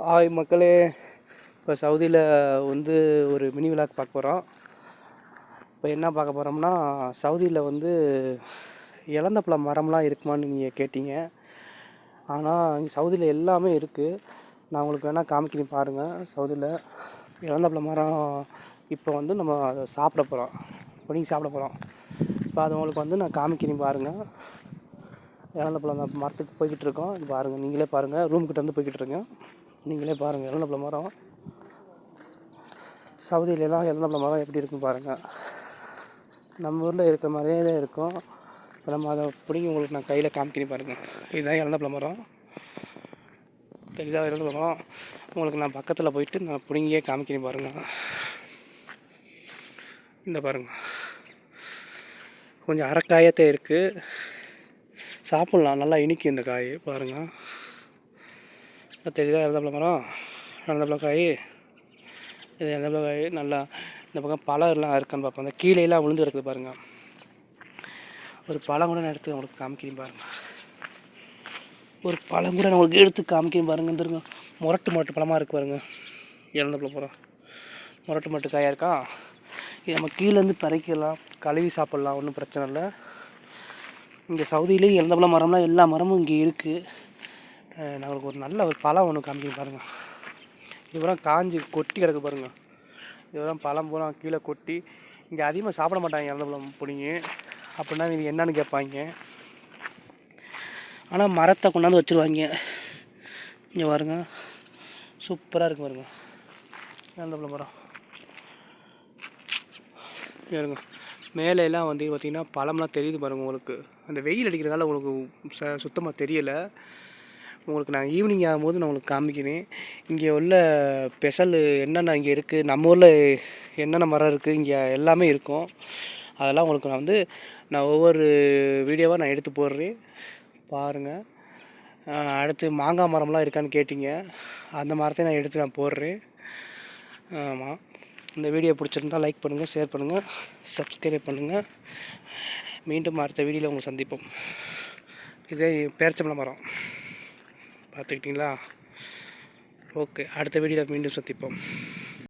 Hi மக்களே, இப்போ சவுதியில் வந்து ஒரு மினி விளாக் பார்க்க போகிறோம். இப்போ என்ன பார்க்க போகிறோம்னா, சவுதியில் வந்து இலந்தப்பழ மரம்லாம் இருக்குமான்னு நீங்கள் கேட்டீங்க. ஆனால் இங்கே சவுதியில் எல்லாமே இருக்குது. நான் உங்களுக்கு வேணால் காமிக்கிறேன் பாருங்கள். சவுதியில் இலந்தப்பழ மரம் இப்போ வந்து நம்ம அதை சாப்பிட போகிறோம். இப்போ நீங்கள் சாப்பிட போகிறோம். இப்போ அது உங்களுக்கு வந்து நான் காமிக்கிறேன் பாருங்கள். இலந்தப்பழம் அந்த மரத்துக்கு போய்கிட்டு இருக்கோம். இது பாருங்கள், நீங்களே பாருங்கள். ரூம்கிட்ட வந்து போய்கிட்டு இருக்கேன். நீங்களே பாருங்கள். இலந்தப்பழ மரம் சவுதியிலலாம் இலந்தப்பழ மரம் எப்படி இருக்குன்னு பாருங்கள். நம்ம ஊரில் இருக்கிற மாதிரியே தான் இருக்கும். இப்போ நம்ம அதை பிடிங்கி உங்களுக்கு நான் கையில் காமிக்கிறேன் பாருங்கள். இதுதான் இலந்தப்பழ மரம். தெரியுதா இலந்தப்பழ மரம்? உங்களுக்கு நான் பக்கத்தில் போயிட்டு நான் பிடிங்கியே காமிக்கிறேன் பாருங்கள். இந்த பாருங்கள், கொஞ்சம் அரைக்காயத்தே இருக்குது. சாப்பிட்லாம், நல்லா இனிக்கும் இந்த காய் பாருங்கள். தெரியுதா இலந்தப்பழ மரம்? இலந்தப்பழ காய் இது. இலந்தப்பழ காய் நல்லா இந்த பக்கம் பழம் எல்லாம் இருக்கான்னு பார்ப்போம். அந்த கீழேலாம் விழுந்து கிடக்குது பாருங்கள். ஒரு பழம் கூட நான் எடுத்து உங்களுக்கு காமிக்கிறேன் பாருங்கள். ஒரு பழம் கூட நான் உங்களுக்கு எடுத்து காமிக்கிறேன் பாருங்கள். வந்துருங்க, முரட்டு பழமாக இருக்குது பாருங்கள். இலந்தப்பழ மரம் முரட்டு காயாக இருக்கா. இது நம்ம கீழேருந்து பறிக்கலாம், கழுவி சாப்பிட்லாம், ஒன்றும் பிரச்சனை இல்லை. இங்கே சவுதியிலேயே இலந்தப்பழ மரம்லாம் எல்லா மரமும் இங்கே இருக்குது. நான் உங்களுக்கு ஒரு நல்ல ஒரு பழம் ஒன்று காமிக்கிறேன் பாருங்கள். இதுவெல்லாம் காஞ்சி கொட்டி கிடக்கு பாருங்கள். இதெல்லாம் பழம் பூரா கீழே கொட்டி. இங்கே அதிகமாக சாப்பிட மாட்டாங்க இலந்தப்பழம் பிடிங்கி. அப்படின்னா இது என்னன்னு கேட்பாங்க. ஆனால் மரத்தை கொண்டாந்து வச்சுருவாங்க. இங்கே பாருங்க, சூப்பராக இருக்குது பாருங்கள் இலந்தப்பழ மரம். இருங்க, மேலெல்லாம் வந்து பார்த்திங்கன்னா பழம்லாம் தெரியுது பாருங்கள். உங்களுக்கு அந்த வெயில் அடிக்கிறதால உங்களுக்கு சுத்தமாக தெரியலை. உங்களுக்கு நான் ஈவினிங் ஆகும்போது நான் உங்களுக்கு காமிக்கிறேன். இங்கே உள்ள ஸ்பெஷல் என்னென்ன இங்கே இருக்குது, நம்ம ஊரில் என்னென்ன மரம் இருக்குது, இங்கே எல்லாமே இருக்கும். அதெல்லாம் உங்களுக்கு நான் ஒவ்வொரு வீடியோவாக நான் எடுத்து போடுறேன் பாருங்கள். அடுத்து மாங்காய் மரம்லாம் இருக்கான்னு கேட்டிங்க. அந்த மரத்தையும் நான் எடுத்து நான் போடுறேன். ஆமாம், இந்த வீடியோ பிடிச்சிருந்தால் லைக் பண்ணுங்கள், ஷேர் பண்ணுங்கள், சப்ஸ்கிரைப் பண்ணுங்கள். மீண்டும் அடுத்த வீடியோவில் உங்களை சந்திப்போம். இதே பேரிச்சம்பழம் மரம் பார்த்துக்கிட்டிங்களா? ஓகே, அடுத்த வீடியோவில் மீண்டும் சந்திப்போம்.